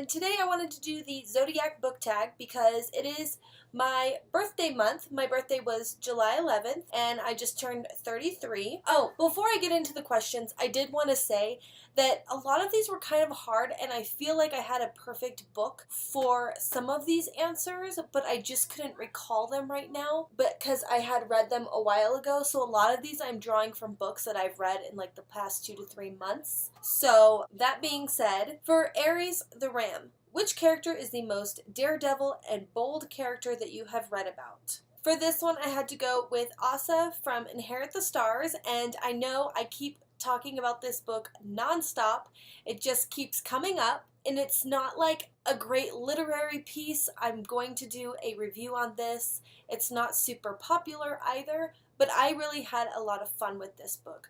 and today I wanted to do the Zodiac book tag because it is my birthday month. My birthday was July 11th, and I just turned 33. Oh, before I get into the questions, I did want to say that a lot of these were kind of hard, and I feel like I had a perfect book for some of these answers, but I just couldn't recall them right now, but because I had read them a while ago. So a lot of these I'm drawing from books that I've read in like the past 2 to 3 months. So that being said, for Aries the Ram, which character is the most daredevil and bold character that you have read about? For this one, I had to go with Asa from Inherit the Stars, and I know I keep talking about this book nonstop. It just keeps coming up, and it's not like a great literary piece. I'm going to do a review on this. It's not super popular either, but I really had a lot of fun with this book.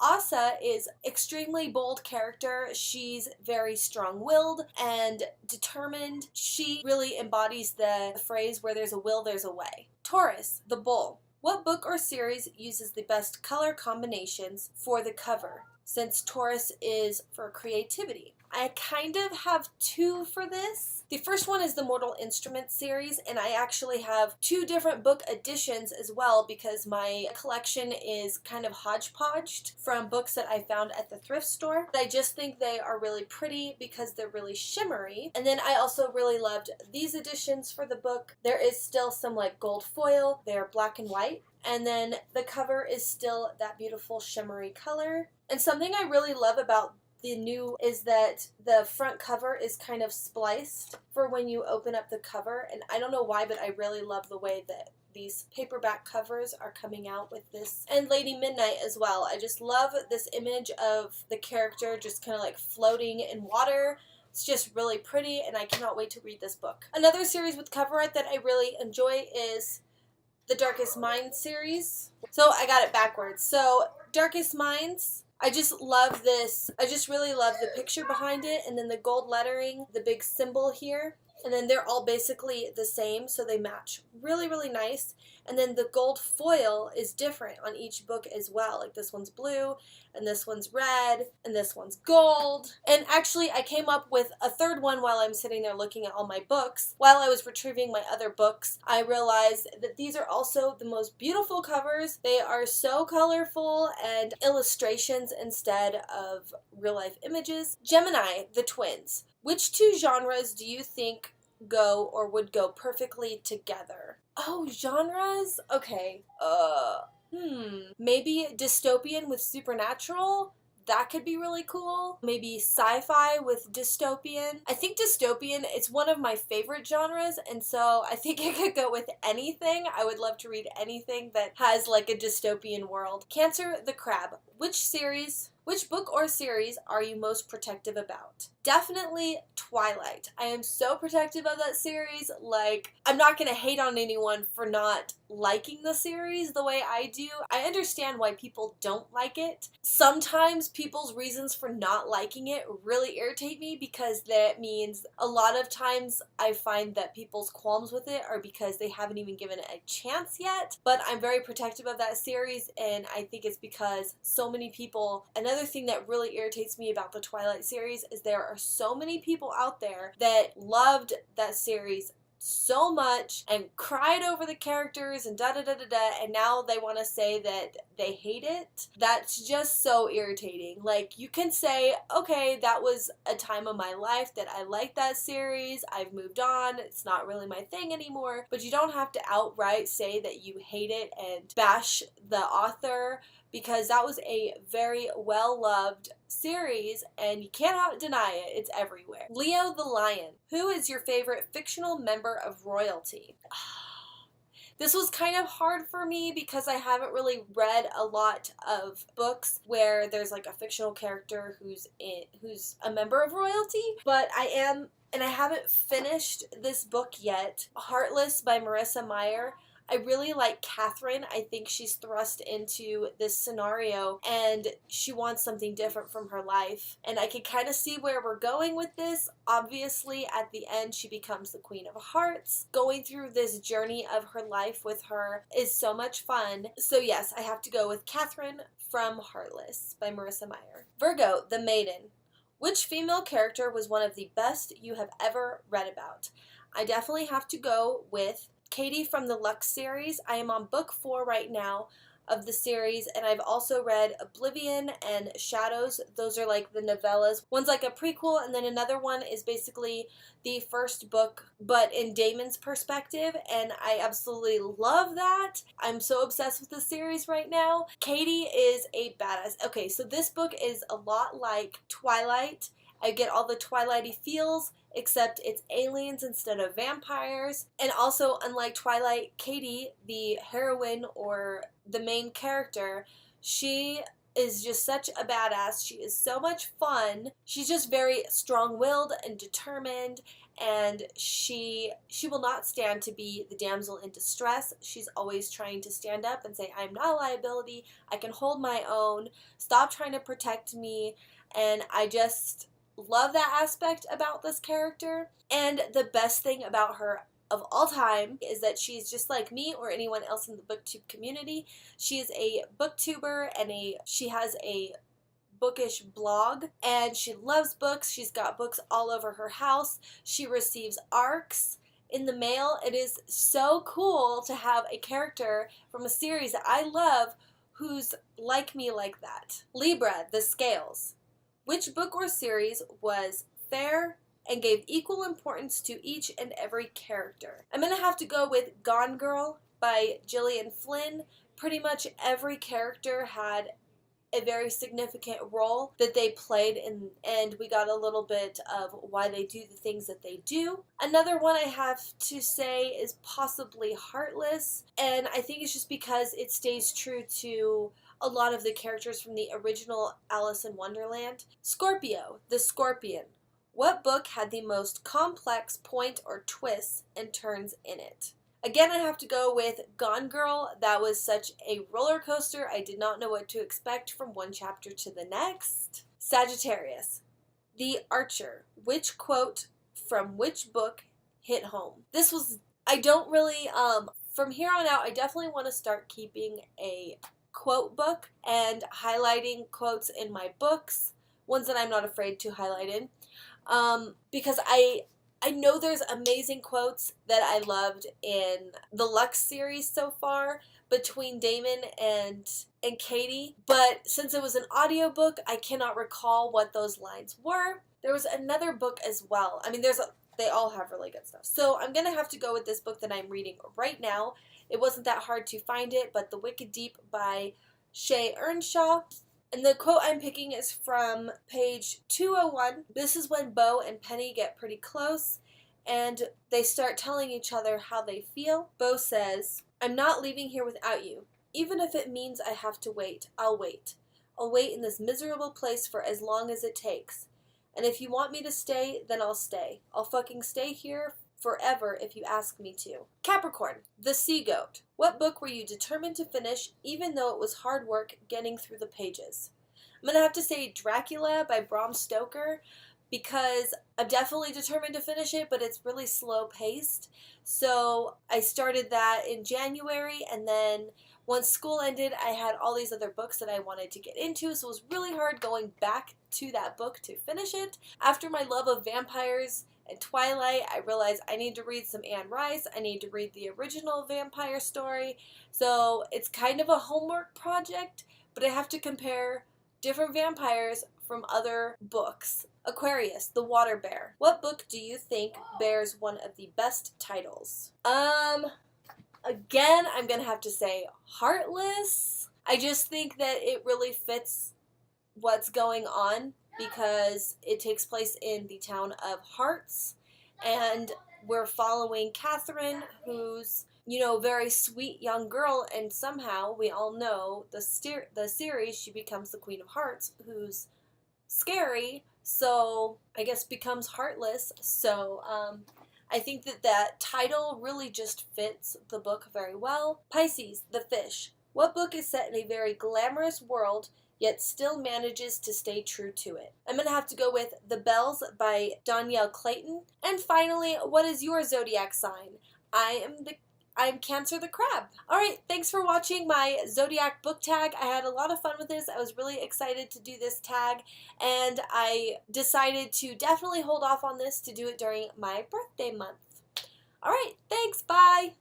Asa is extremely bold character. She's very strong-willed and determined. She really embodies the phrase, where there's a will, there's a way. Taurus, the bull. What book or series uses the best color combinations for the cover, since Taurus is for creativity? I kind of have 2 for this. The first one is the Mortal Instruments series, and I actually have 2 different book editions as well because my collection is kind of hodgepodged from books that I found at the thrift store. But I just think they are really pretty because they're really shimmery. And then I also really loved these editions for the book. There is still some like gold foil. They're black and white. And then the cover is still that beautiful shimmery color. And something I really love about the new is that the front cover is kind of spliced for when you open up the cover, and I don't know why, but I really love the way that these paperback covers are coming out with this. And Lady Midnight as well. I just love this image of the character just kind of like floating in water. It's just really pretty, and I cannot wait to read this book. Another series with cover art that I really enjoy is the Darkest Minds series. So I got it backwards. So Darkest Minds, I just love this. I just really love the picture behind it, and then the gold lettering, the big symbol here. And then they're all basically the same, so they match really, really nice. And then the gold foil is different on each book as well. Like this one's blue, and this one's red, and this one's gold. And actually, I came up with a third one while I'm sitting there looking at all my books. While I was retrieving my other books, I realized that these are also the most beautiful covers. They are so colorful and illustrations instead of real-life images. Gemini, the twins. Which 2 genres do you think go or would go perfectly together? Oh, genres? Okay. Maybe dystopian with supernatural? That could be really cool. Maybe sci-fi with dystopian. I think dystopian is one of my favorite genres, and so I think it could go with anything. I would love to read anything that has like a dystopian world. Cancer the Crab. Which book or series are you most protective about? Definitely Twilight. I am so protective of that series. Like, I'm not going to hate on anyone for not liking the series the way I do. I understand why people don't like it. Sometimes people's reasons for not liking it really irritate me because that means a lot of times I find that people's qualms with it are because they haven't even given it a chance yet. But I'm very protective of that series, and I think it's because so many people. Another thing that really irritates me about the Twilight series is there are so many people out there that loved that series so much and cried over the characters and and now they want to say that they hate it. That's just so irritating. Like, you can say, okay, that was a time of my life that I liked that series, I've moved on, it's not really my thing anymore, but you don't have to outright say that you hate it and bash the author, because that was a very well-loved series, and you cannot deny it. It's everywhere. Leo the Lion. Who is your favorite fictional member of royalty? This was kind of hard for me because I haven't really read a lot of books where there's like a fictional character who's a member of royalty, but I am, and I haven't finished this book yet, Heartless by Marissa Meyer. I really like Catherine. I think she's thrust into this scenario and she wants something different from her life. And I can kind of see where we're going with this. Obviously, at the end, she becomes the Queen of Hearts. Going through this journey of her life with her is so much fun. So yes, I have to go with Catherine from Heartless by Marissa Meyer. Virgo, the Maiden. Which female character was one of the best you have ever read about? I definitely have to go with Katie from the Lux series. I am on book 4 right now of the series, and I've also read Oblivion and Shadows. Those are like the novellas. One's like a prequel, and then another one is basically the first book, but in Damon's perspective, and I absolutely love that. I'm so obsessed with the series right now. Katie is a badass. Okay, so this book is a lot like Twilight. I get all the Twilighty feels, except it's aliens instead of vampires. And also, unlike Twilight, Katie, the heroine or the main character, she is just such a badass. She is so much fun. She's just very strong-willed and determined, and she will not stand to be the damsel in distress. She's always trying to stand up and say, I'm not a liability, I can hold my own, stop trying to protect me. And I just love that aspect about this character. And the best thing about her of all time is that she's just like me or anyone else in the booktube community. She is a booktuber, and she has a bookish blog, and she loves books. She's got books all over her house. She receives ARCs in the mail. It is so cool to have a character from a series that I love who's like me like that. Libra, the Scales. Which book or series was fair and gave equal importance to each and every character? I'm going to have to go with Gone Girl by Gillian Flynn. Pretty much every character had a very significant role that they played in, and we got a little bit of why they do the things that they do. Another one I have to say is possibly Heartless, and I think it's just because it stays true to a lot of the characters from the original Alice in Wonderland. Scorpio, the Scorpion. What book had the most complex point or twists and turns in it? Again, I have to go with Gone Girl. That was such a roller coaster. I did not know what to expect from one chapter to the next. Sagittarius, The Archer. Which quote from which book hit home? This was, I don't really, from here on out, I definitely want to start keeping a quote book and highlighting quotes in my books, ones that I'm not afraid to highlight in, because I know there's amazing quotes that I loved in the Lux series so far between Damon and Katie, but since it was an audiobook, I cannot recall what those lines were. There was another book as well. I mean, they all have really good stuff. So I'm going to have to go with this book that I'm reading right now. It wasn't that hard to find it, but The Wicked Deep by Shay Earnshaw. And the quote I'm picking is from page 201. This is when Bo and Penny get pretty close, and they start telling each other how they feel. Bo says, I'm not leaving here without you. Even if it means I have to wait, I'll wait. I'll wait in this miserable place for as long as it takes. And if you want me to stay, then I'll stay. I'll fucking stay here forever if you ask me to. Capricorn, The Sea Goat. What book were you determined to finish even though it was hard work getting through the pages? I'm going to have to say Dracula by Bram Stoker, because I'm definitely determined to finish it, but it's really slow paced. So I started that in January, and then once school ended, I had all these other books that I wanted to get into, so it was really hard going back to that book to finish it. After my love of vampires and Twilight, I realized I need to read some Anne Rice. I need to read the original vampire story. So it's kind of a homework project, but I have to compare different vampires from other books. Aquarius, The Water Bear. What book do you think bears one of the best titles? Again, I'm gonna have to say Heartless. I just think that it really fits what's going on because it takes place in the town of Hearts, and we're following Catherine, who's, very sweet young girl, and somehow we all know the series, she becomes the Queen of Hearts, who's scary, so I guess becomes heartless. So I think that title really just fits the book very well. Pisces, The Fish. What book is set in a very glamorous world yet still manages to stay true to it? I'm going to have to go with The Bells by Danielle Clayton. And finally, what is your zodiac sign? I I'm Cancer the Crab. Alright, thanks for watching my Zodiac book tag. I had a lot of fun with this. I was really excited to do this tag, and I decided to definitely hold off on this to do it during my birthday month. Alright, thanks, bye!